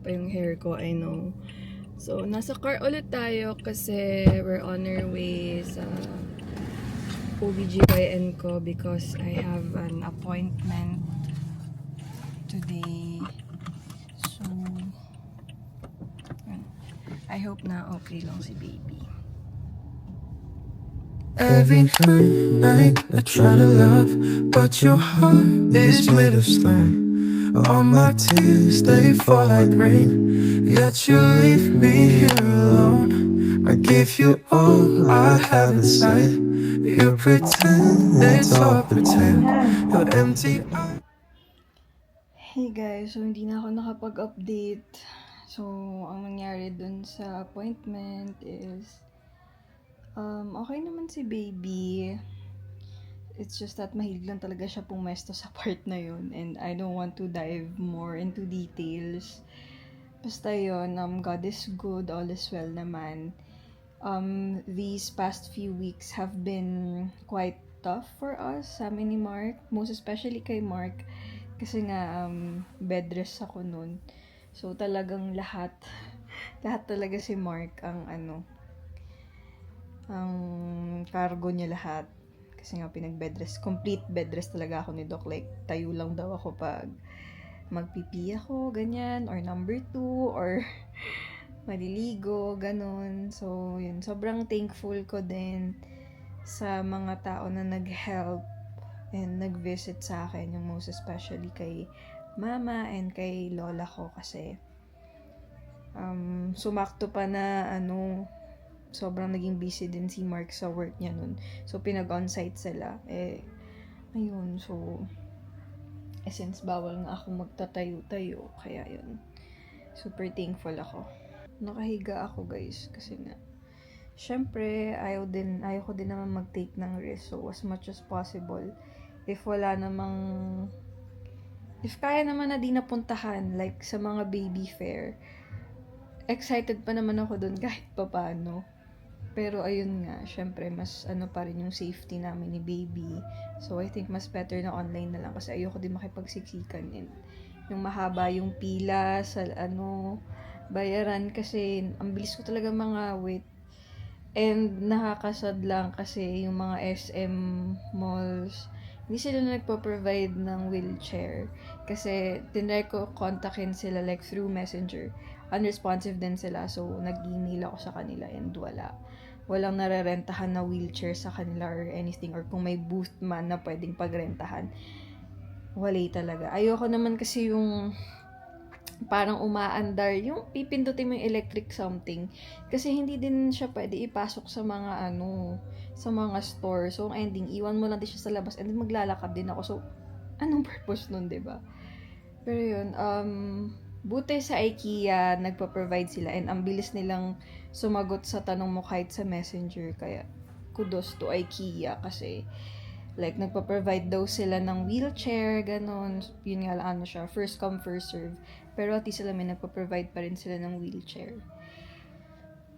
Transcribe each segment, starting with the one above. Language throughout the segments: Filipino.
pa yung hair ko, I know. So, nasa car ulit tayo kasi we're on our way sa OBGYN ko because I have an appointment today. So, I hope na okay lang si baby. Every night I try to love, but your heart is made of stone. All my tears, they fall like rain, yet you leave me here alone. I give you all I have inside. You pretend it's all pretend. You're empty. Hey guys, so hindi na ako nakapag-update. So, ang nangyari dun sa appointment is okay naman si baby. It's just that mahilig lang talaga siya pumesto sa part na yun. And I don't want to dive more into details. Basta yun, God is good, all is well naman. These past few weeks have been quite tough for us, sa amin ni Mark. Most especially kay Mark. Kasi nga, bed rest ako nun. So, talagang lahat talaga si Mark ang ang cargo niya lahat. Kasi nga pinag-bed rest, complete bed rest talaga ako ni Doc. Like, tayo lang daw ako pag magpipi ako, ganyan, or number 2, or maliligo, ganun. So, yun, sobrang thankful ko din sa mga tao na nag-help and nag-visit sa akin, yung most especially kay mama and kay lola ko kasi sumakto pa na sobrang naging busy din si Mark sa work niya nun. So, pinag-on-site sila. Ayun, so, since bawal nga ako magtatayo-tayo, kaya yun. Super thankful ako. Nakahiga ako, guys, kasi nga, syempre, ayaw ko din naman mag-take ng risk. So, as much as possible, if kaya naman na di napuntahan, like sa mga baby fair, excited pa naman ako dun kahit papaano. Pero ayun nga, syempre, mas pa rin yung safety namin ni baby. So, I think mas better na online na lang kasi ayoko din makipagsiksikan. And yung mahaba yung pila sa bayaran kasi ang bilis ko talaga mga wait. And nakakasad lang kasi yung mga SM malls, hindi sila nagpo-provide ng wheelchair. Kasi tinry ko kontakin sila like through Messenger. Unresponsive din sila. So, nag-email ako sa kanila and walang narerentahan na wheelchair sa kanila or anything. Or kung may booth man na pwedeng pagrentahan, wala talaga. Ayoko naman kasi yung parang umaandar, yung pipindutin mo yung electric something. Kasi hindi din siya pwede ipasok sa mga sa mga store. So, ang ending, iwan mo lang din siya sa labas and then maglalakad din ako. So, anong purpose nun, diba? Pero yun, buti sa IKEA, nagpa-provide sila and ang bilis nilang sumagot sa tanong mo kahit sa Messenger. Kaya, kudos to IKEA kasi like, nagpa-provide daw sila ng wheelchair, ganon. Yun nga lang, siya, first come, first serve. Pero at least sila may nagpa-provide pa rin sila ng wheelchair.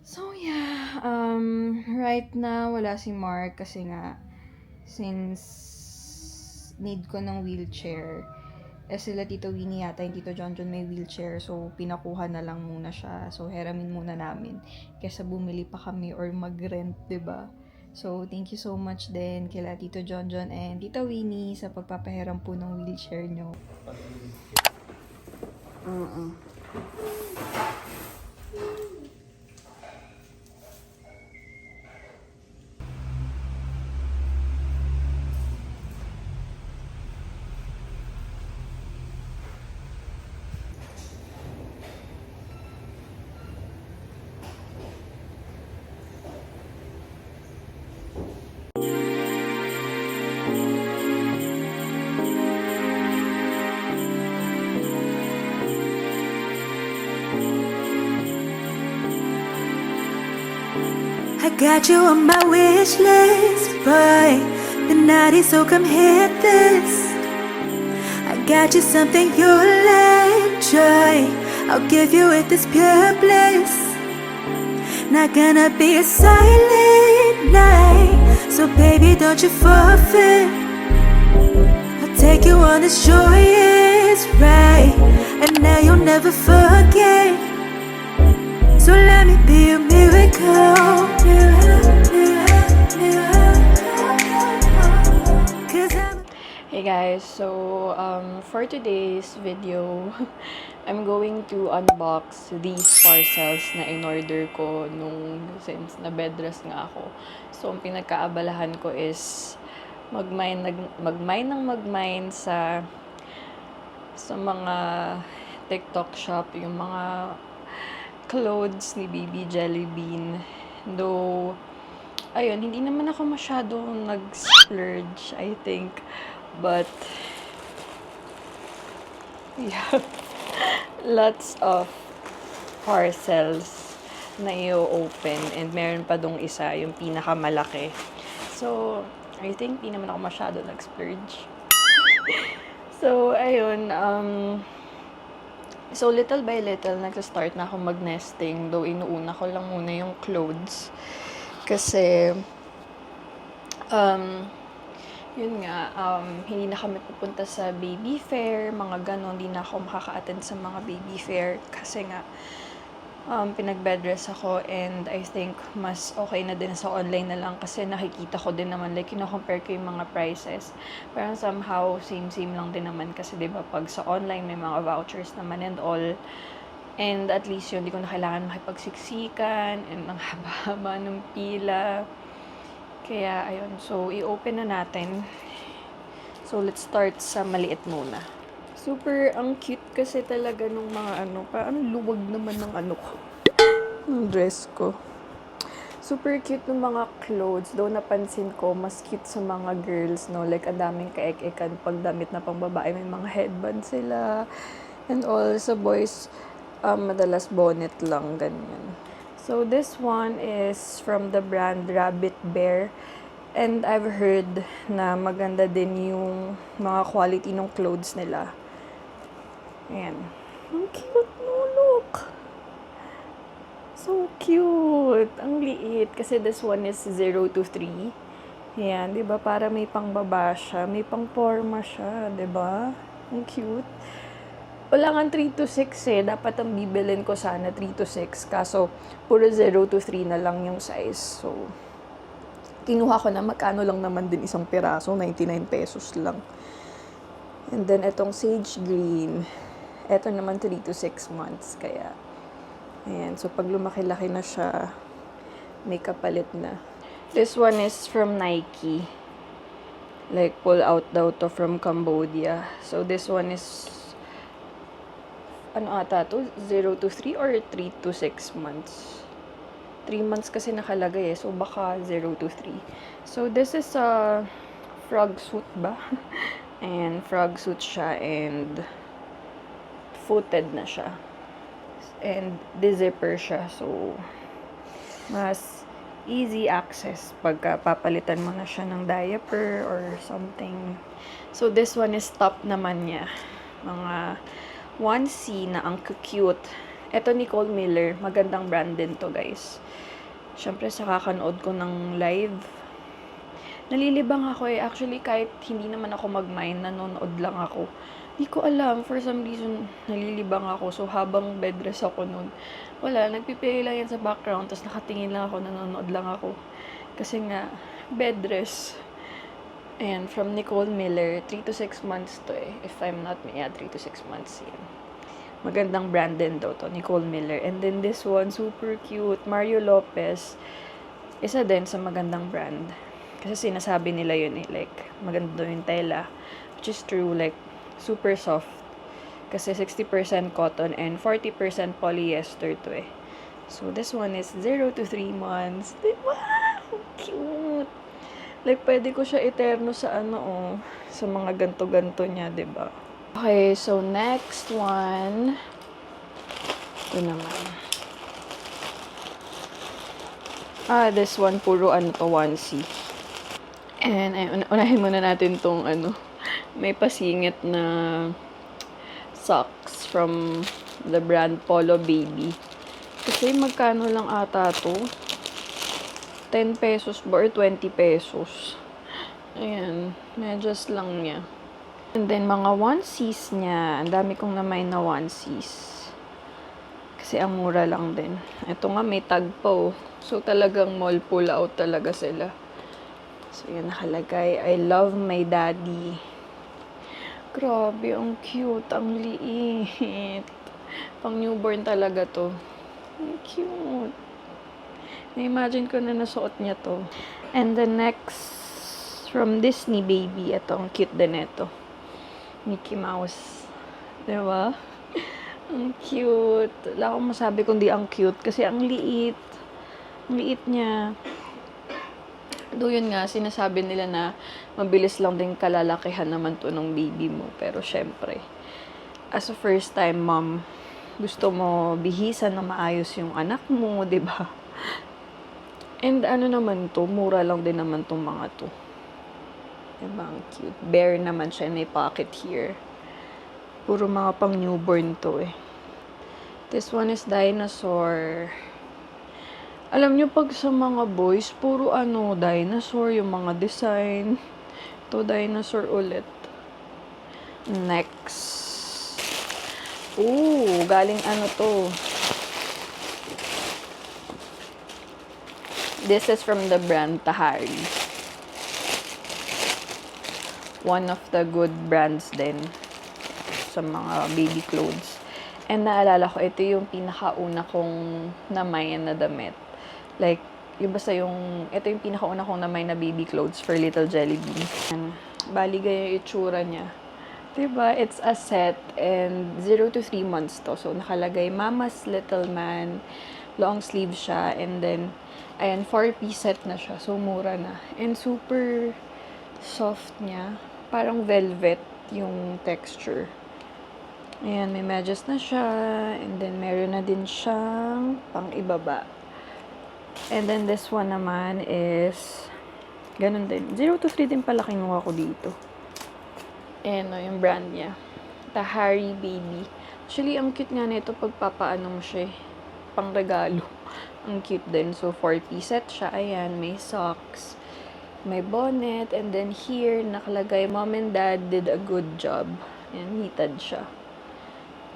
So, yeah. Right now, wala si Mark kasi nga, since need ko ng wheelchair, sila Tito Winnie yata, yung Tito John may wheelchair. So, pinakuha na lang muna siya. So, heramin muna namin. Kesa bumili pa kami or mag-rent, diba? So, thank you so much din kila Tito John and Tito Winnie sa pagpapahiram po ng wheelchair nyo. I got you on my wish list, boy. The naughty, so come hit this. I got you something you'll enjoy. I'll give you it this pure bliss. Not gonna be a silent night, so baby, don't you forfeit. I'll take you on this joyous ride. and now you'll never forget. So let me be a miracle. 'Cause I'm Hey guys, so for today's video, I'm going to unbox these parcels na in-order ko since na bed rest nga ako. So ang pinagkaabalahan ko is magmine sa mga TikTok shop, yung mga clothes ni Baby Jelly Bean. Though ayun, hindi naman ako masyadong nag-splurge, I think. But yeah, lots of parcels na i-open, and meron pa dong isa, yung pinakamalaki. So, I think di naman ako masyado nag-splurge. So, ayun, so little by little, nag-start na ako mag-nesting, though inuuna ko lang muna yung clothes. Kasi, yun nga, hindi na kami pupunta sa baby fair, mga ganon, hindi na ako makaka-attend sa mga baby fair kasi nga, pinag-bedrest ako, and I think mas okay na din sa online na lang kasi nakikita ko din naman, like, kino-compare ko yung mga prices. Parang somehow, same lang din naman kasi, diba, pag sa online, may mga vouchers naman and all. And at least yun, di ko na kailangan makipagsiksikan, and ang haba-haba ng pila. Kaya, ayun. So, i-open na natin. So, let's start sa maliit muna. Super, ang cute kasi talaga nung mga parang luwag naman ng ko. Ng dress ko. Super cute ng mga clothes. Though napansin ko, mas cute sa mga girls, no? Like, ang daming kaek-ekan pag damit na pang babae. May mga headband sila. And all, sa boys, madalas bonnet lang, ganyan. So, this one is from the brand Rabbit Bear. And I've heard na maganda din yung mga quality ng clothes nila. Ayan. Ang cute, no? Look! So cute! Ang liit. Kasi this one is 0 to 3. Ayan, di ba? Para may pangbaba siya. May pang-forma siya, di ba? Ang cute. Wala nga 3 to 6 eh. Dapat ang bibilin ko sana 3 to 6. Kaso, puro 0 to 3 na lang yung size. So, kinuha ko na, magkano lang naman din isang piraso. 99 pesos lang. And then, itong sage green. Ito naman 3 to 6 months. Kaya, ayan. So, pag lumaki-laki na siya, may kapalit na. This one is from Nike. Like, pull out daw to from Cambodia. So, this one is ata to? 0 to 3 or 3 to 6 months? 3 months kasi nakalagay eh. So, baka 0 to 3. So, this is a frog suit ba? And frog suit siya, and footed na siya. And de-zipper siya. So, mas easy access pagka papalitan mo na siya ng diaper or something. So, this one is top naman niya. Mga 1C na ang cute. Ito Nicole Miller. Magandang brand din to, guys. Siyempre, sa kakanood ko ng live, nalilibang ako eh. Actually, kahit hindi naman ako mag-mine, nanonood lang ako. Di ko alam. For some reason, nalilibang ako. So, habang bed rest ako nun, wala, nagpipili lang yan sa background. Tapos nakatingin lang ako, nanonood lang ako. Kasi nga, bed rest. And from Nicole Miller, 3 to 6 months to eh. If I'm not, 3 to 6 months yan. Magandang brand din daw to, Nicole Miller. And then this one, super cute. Mario Lopez. Isa din sa magandang brand. Kasi sinasabi nila yun eh. Like, maganda daw yung tela. Which is true, like, super soft. Kasi 60% cotton and 40% polyester to eh. So, this one is 0 to 3 months. Diba? Cute! Like, pwede ko siya eterno sa sa mga ganto-ganto niya, diba? Okay, so next one. Ito naman. This one, puro to, 1C. And, unahin muna natin tong may pasingit na socks from the brand Polo Baby. Kasi magkano lang ata to? 10 pesos ba or 20 pesos? Ayan, medyas lang niya. And then, mga onesies niya. Ang dami kong namay na onesies. Kasi ang mura lang din. Ito nga, may tag pa oh. So, talagang mall pull out talaga sila. So, yan nakalagay. I love my daddy. Grabe, ang cute. Ang liit. Pang newborn talaga to. Ang cute. Na-imagine ko na nasuot niya to. And the next, from Disney Baby. Ito, ang cute din ito. Mickey Mouse. Diba? Ang cute. Wala akong masabi kundi ang cute. Kasi ang liit. Ang liit niya. Do yun nga, sinasabi nila na mabilis lang din kalalakihan naman to ng baby mo. Pero syempre, as a first time mom, gusto mo bihisan na maayos yung anak mo, di ba? And ano naman to, mura lang din naman tong mga to. Diba, ang cute. Bear naman siya, may pocket here. Puro mga pang newborn to eh. This one is dinosaur. Alam nyo, pag sa mga boys, puro dinosaur, yung mga design. Ito, dinosaur ulit. Next. Ooh, galing to. This is from the brand Tahari. One of the good brands din sa mga baby clothes. And naalala ko, ito yung pinakauna kong namay na damit. Like, ito yung pinakauna kong namay na baby clothes for Little Jelly Bean. And, bali ganyan yung itsura niya. Diba? It's a set and 0 to 3 months to. So, nakalagay Mama's Little Man. Long sleeve siya. And then, ayan, 4-piece set na siya. So, mura na. And super soft niya. Parang velvet yung texture. Ayan, may medyas na siya. And then, meron na din siyang pang-ibaba. And then, this one naman is, ganun din. 0 to 3 din pala kinuha ko dito. Ayan o, yung brand niya. Tahari Baby. Actually, ang cute nga nito pag papaano mo siya. Pang regalo. Ang cute din. So, 4-piece set siya. Ayan, may socks. May bonnet. And then, here, nakalagay, Mom and Dad did a good job. Ayan, knitted siya.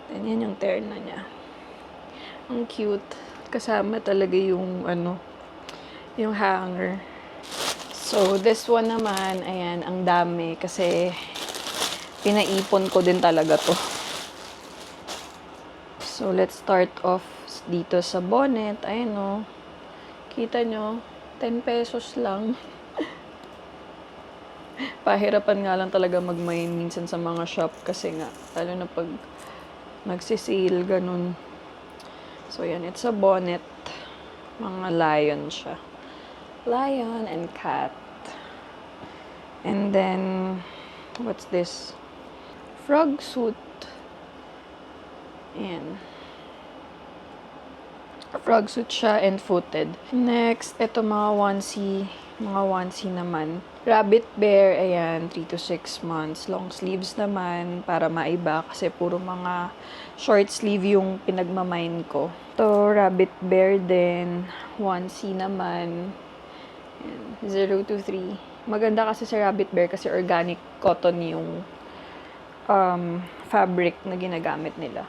And yan yung terna niya. Ang cute. Kasama talaga yung yung hanger. So, this one naman, ayan, ang dami kasi pinaipon ko din talaga to. So, let's start off dito sa bonnet. Ayan o. Kita nyo, 10 pesos lang. Pahirapan nga lang talaga magmain minsan sa mga shop kasi nga, lalo na pag nagsisale, ganun. So, yan. It's a bonnet. Mga lion siya. Lion and cat. And then, what's this? Frog suit. Ayan. Frog suit siya and footed. Next, ito mga onesie. Mga onesie naman. Rabbit bear, ayan, 3 to 6 months. Long sleeves naman, para maiba. Kasi puro mga short sleeve yung pinagmamine ko. Ito, rabbit bear din. Onesie naman. Ayan, 0 to 3. Maganda kasi sa rabbit bear kasi organic cotton yung fabric na ginagamit nila.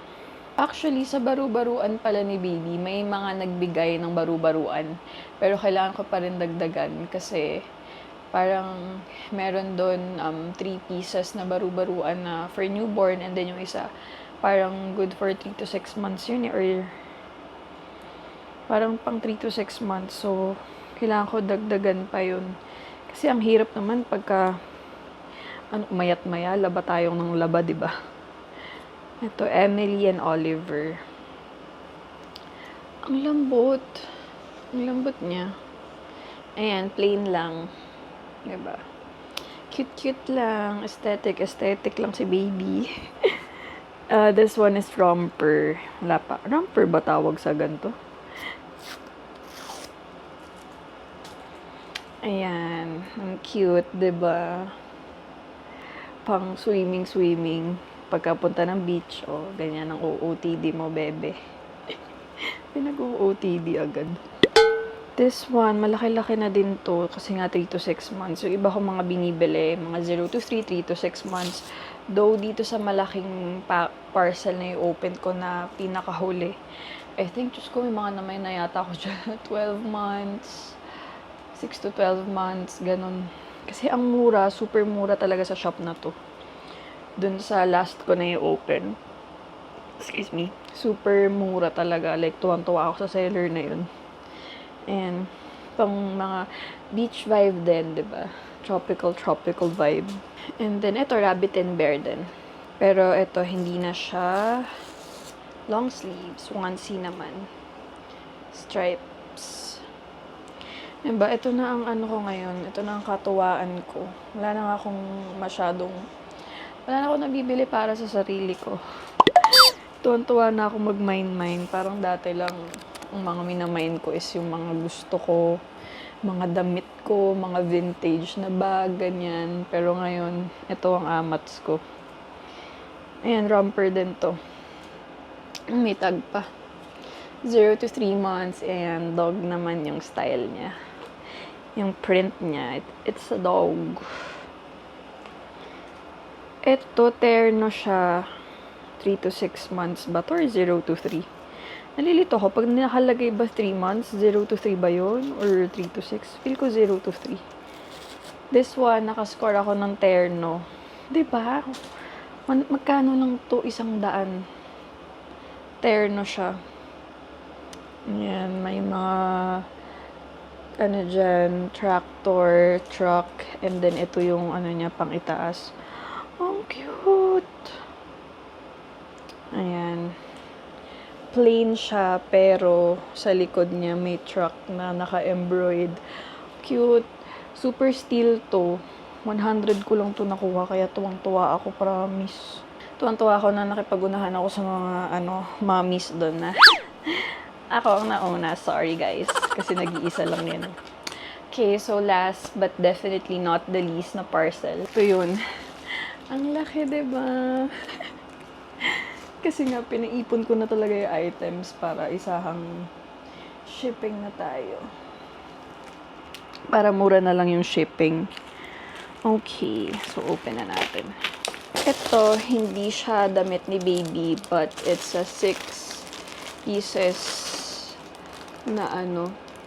Actually, sa baru-baruan pala ni Baby, may mga nagbigay ng baru-baruan. Pero kailangan ko pa rin dagdagan kasi parang meron doon 3 pieces na baru-baruan na for newborn and then yung isa parang good for 3 to 6 months yun or parang pang 3 to 6 months. So, kailangan ko dagdagan pa yun. Kasi ang hirap naman pagka mayat-maya, laba tayong ng laba, diba? Ito, Emily and Oliver. Ang lambot. Ang lambot niya. Ayan, plain lang. Diba? Cute-cute lang. Aesthetic lang si Baby. This one is romper. Wala pa. Romper ba tawag sa ganito? Ayan. Ang cute, diba? Pang swimming. Pagkapunta ng beach, ganyan ang OOTD mo, bebe. Pinag-OOTD agad. This one, malaki-laki na din to kasi nga 3 to 6 months. Yung iba ko mga binibili, mga 0 to 3, 3 to 6 months. Though dito sa malaking parcel na i-open ko na pinakahuli, I think, Diyos ko, may mga namay na yata ako dyan. 12 months, 6 to 12 months, ganun. Kasi ang mura, super mura talaga sa shop na to. Dun sa last ko na i-open. Excuse me. Super mura talaga. Like, tuwang-tuwa ako sa seller na yun. And, pang mga beach vibe din, di ba? Tropical vibe. And then, ito, rabbit and bear din. Pero, ito, hindi na siya long sleeves. Onesie naman. Stripes. Diba? Ito na ang ano ko ngayon. Ito na ang katuwaan ko. Wala na akong nabibili para sa sarili ko. Tuwan-tuwa na ako mag-mine. Parang dati lang, ang mga minamine ko is yung mga gusto ko, mga damit ko, mga vintage na bag, ganyan. Pero ngayon, ito ang amats ko. Ayan, romper din to. May tag pa. 0 to 3 months, and dog naman yung style niya. Yung print niya, it's a dog. Ito, terno siya. 3 to 6 months ba to or 0 to 3? Nalilito ko, pag nakalagay ba 3 months, 0 to 3 ba yun? Or 3 to 6? Feel ko 0 to 3. This one, nakascore ako ng terno. Diba? Magkano lang to? 100. Terno siya. Yan, may mga ano dyan, tractor, truck, and then ito yung ano niya, pang itaas. Ang cute! Ayan. Plain siya, pero sa likod niya may truck na naka-embroid. Cute. Super steel to. 100 ko lang to nakuha, kaya tuwang-tuwa ako, promise. Tuwang-tuwa ako na nakipag-unahan ako sa mga, mommies doon na. Ako ang nauna. Sorry, guys. Kasi nag-iisa lang yan. Okay, so last but definitely not the least na parcel. Ito yun. Ang laki, diba? Kasi nga, pinaipon ko na talaga yung items para isahang shipping na tayo. Para mura na lang yung shipping. Okay, so open na natin. Ito, hindi siya damit ni baby, but it's a 6 pieces na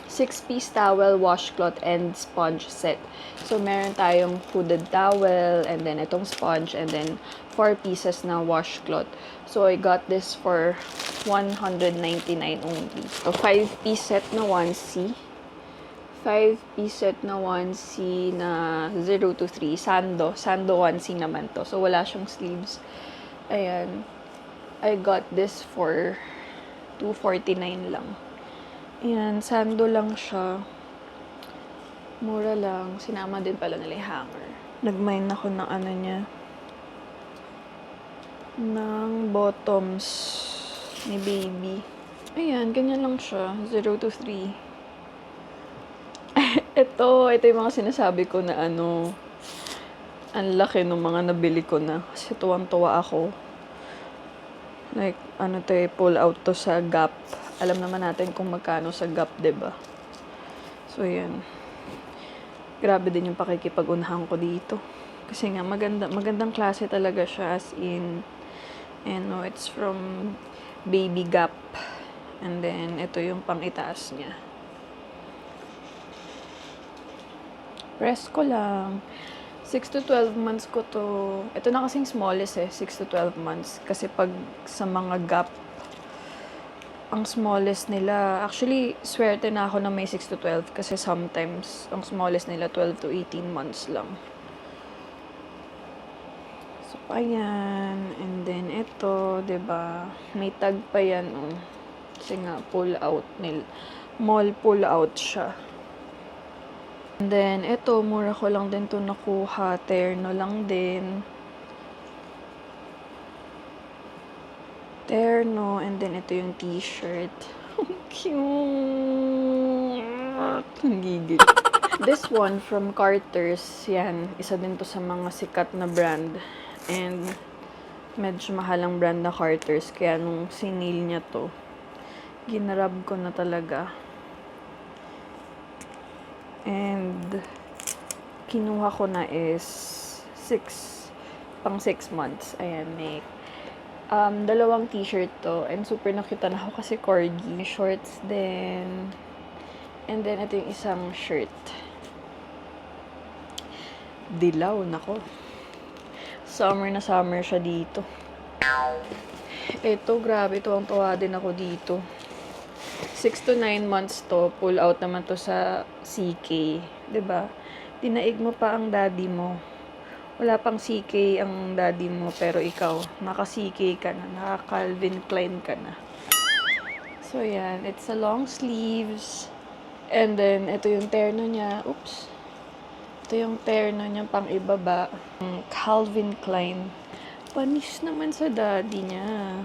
6-piece towel, washcloth, and sponge set. So, meron tayong hooded towel, and then itong sponge, and then 4 pieces na washcloth. So, I got this for $199 only. So, 5-piece set na onesie. 5-piece set na onesie na 0 to 3. Sando onesie naman to. So, wala siyang sleeves. Ayan. I got this for $249 lang. Ayan, sando lang siya. Mura lang. Sinama din pala nila yung hanger. Nag-mine ako ng niya. Ng bottoms ni baby. Ayan, ganyan lang siya. 0 to 3. ito yung mga sinasabi ko na ang laki ng mga nabili ko na. Kasi tuwang-tuwa ako. Like, pull out to sa Gap. Alam naman natin kung magkano sa Gap, diba? So, yan. Grabe din yung pakikipag-unahan ko dito. Kasi nga, magandang klase talaga siya, as in, it's from Baby Gap. And then, ito yung pang-itaas niya. Press ko lang. 6 to 12 months ko to. Ito na kasing smallest 6 to 12 months. Kasi pag sa mga Gap, ang smallest nila, actually, swerte na ako na may 6 to 12 kasi sometimes, ang smallest nila 12 to 18 months lang. So, ayan. And then, ito, diba? May tag pa yan, Kasi nga, pull out mall pull out siya. And then, ito, mura ko lang din to nakuha. Terno lang din. Terno. And then, ito yung t-shirt. Cute! Ang gigil. This one from Carter's. Yan. Isa din to sa mga sikat na brand. And, medyo mahal ang brand na Carter's. Kaya nung sinil niya to, ginarab ko na talaga. And kinuha ko na is 6 months. Ayan, may dalawang t-shirt to. And super nakita na ako kasi corgi. Shorts din. And then, ito yung isang shirt. Dilaw, nako. Summer na summer siya dito. Ito, grabe. Tuwang-tuwa din ako dito. 6 to 9 months to. Pull out naman to sa CK. 'Di ba? Dinaig mo pa ang daddy mo. Wala pang CK ang daddy mo, pero ikaw, naka-CK ka na. Naka-Calvin Klein ka na. So, yan. It's a long sleeves. And then, ito yung terno niya. Oops. Ito yung terno niya pang ibaba. Calvin Klein. Panis naman sa daddy niya.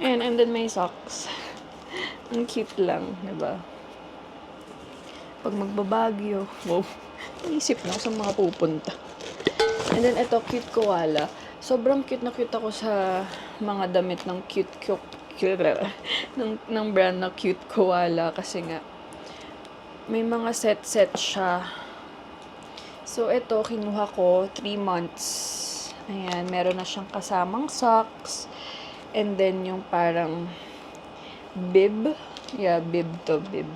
And then may socks. Ang cute lang, diba? Pag magbabagyo, wow, naisip na ako sa mga pupunta. And then, ito, cute koala. Sobrang cute na cute ako sa mga damit ng ng brand na cute koala. Kasi nga, may mga set siya. So, ito, kinuha ko 3 months. Ayan, meron na siyang kasamang socks. And then, yung parang bib. Yeah, bib to bib.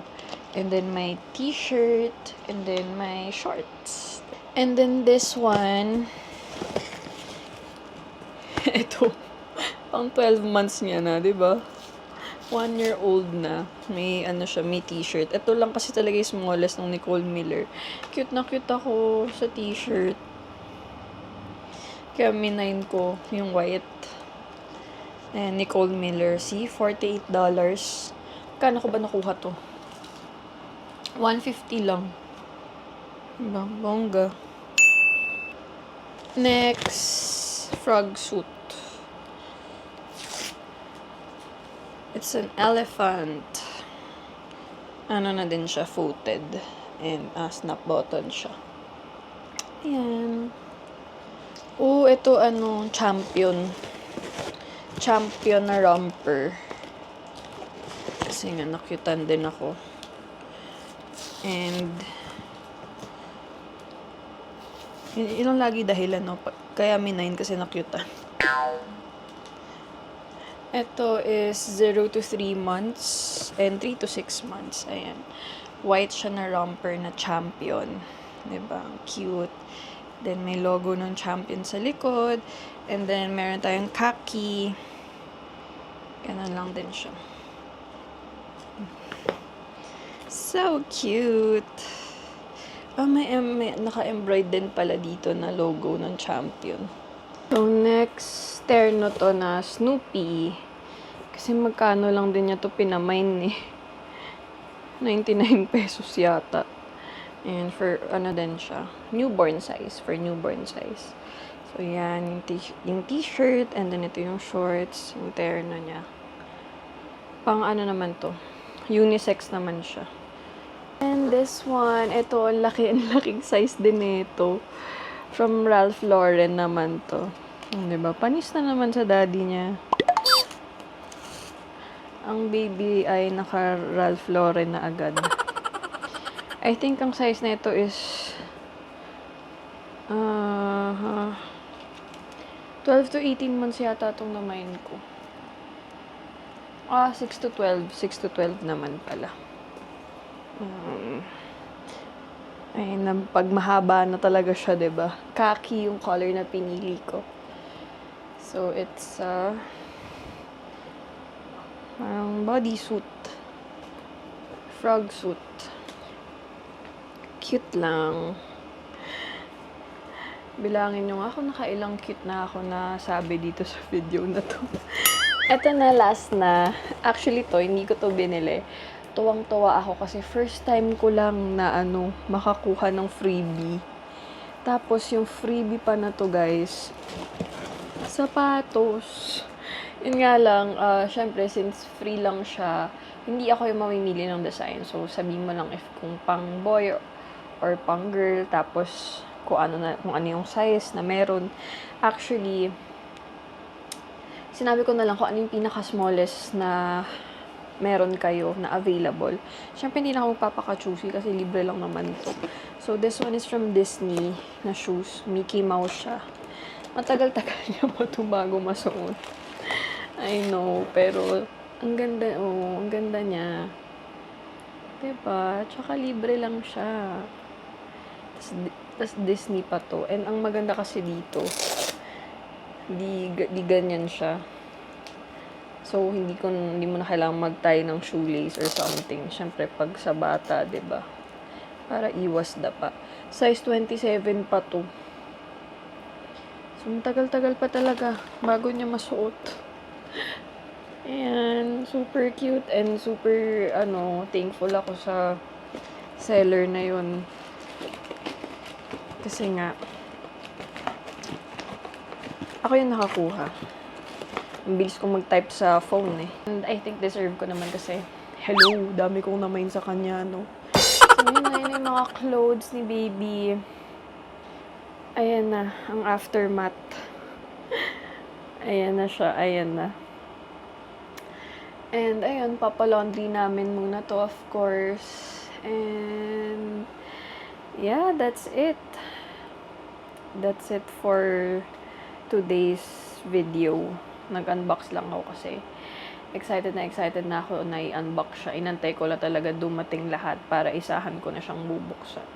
And then, my t-shirt. And then, my shorts. And then, this one. Ito. Pang 12 months niya na, diba? 1 year old na. May, siya, may t-shirt. Ito lang kasi talaga yung smallest ng Nicole Miller. Cute na cute ako sa t-shirt. Kaya minine ko yung white. Ayan, Nicole Miller. See? $48. Kano ko ba nakuha to? $150 lang. Diba? Bongga. Next, frog suit. It's an elephant. Ano na din siya, footed. And snap button siya. Ayan. Ito champion. Champion na romper. Kasi nga, nakyutan din ako. And, ilang lagi dahilan, no? Kaya minine kasi nakyutan. Ito is 0 to 3 months and 3 to 6 months. Ayan. White siya na romper na champion. Diba? Cute. Then, may logo ng champion sa likod. And then, meron tayong khaki. Ganun lang din siya. So cute! May naka-embroid din pala dito na logo ng champion. So, next, terno to na Snoopy. Kasi magkano lang din niya to pinamine eh. 99 pesos yata. And for, din siya, newborn size. For newborn size. So, yan, yung t-shirt, and then ito yung shorts, yung terno niya. Pang naman to. Unisex naman siya. And this one, ito, ang laking size din nito. From Ralph Lauren naman to. Diba? Panis na naman sa daddy niya. Ang baby ay naka Ralph Lauren na agad. I think ang size na ito is 12 to 18 months yata itong namain ko. 6 to 12. 6 to 12 naman pala. Ay, pag mahaba na talaga siya, diba? Khaki yung color na pinili ko. So, it's parang bodysuit. Frog suit. Cute lang. Bilangin nyo nga ako nakailang cute na ako na sabi dito sa video na to. Eto na, last na. Actually to, hindi ko to binili. Tuwang-tuwa ako kasi first time ko lang na makakuha ng freebie. Tapos yung freebie pa na to, guys, sapatos. Yun nga lang, syempre since free lang siya, hindi ako yung mamimili ng design. So sabihin mo lang if kung pang boy or pang girl, tapos kung ano yung size na meron. Actually, sinabi ko na lang kung ano yung pinaka-smallest na meron kayo na available. Siyempre, hindi na ako magpapaka-choosy kasi libre lang naman to. So, this one is from Disney na shoes. Mickey Mouse siya. Matagal-tagal niya pa ito bago masuot. I know, pero ang ganda, ang ganda niya. Diba? Tsaka libre lang siya. Tas Disney pa to. And ang maganda kasi dito, di ganyan siya. So, hindi mo na kailangang mag-tie ng shoelace or something. Siyempre, pag sa bata, 'di ba? Para iwas dapa. Size 27 pa to. So, tagal-tagal pa talaga bago niya masuot. Ayan, super cute and super, thankful ako sa seller na yun. Kasi nga, ako yung nakakuha. Ang bilis kong mag-type sa phone eh. And I think deserve ko naman kasi, hello, dami kong namain sa kanya, no? So, yun na yun yung mga clothes ni baby. Ayan na, ang aftermath. Ayan na siya, ayan na. And ayun, papalaundry namin muna to, of course. And yeah, that's it. That's it for today's video. Nag-unbox lang ako kasi excited na ako na i-unbox siya. Inantay ko lang talaga dumating lahat para isahan ko na siyang bubuksan.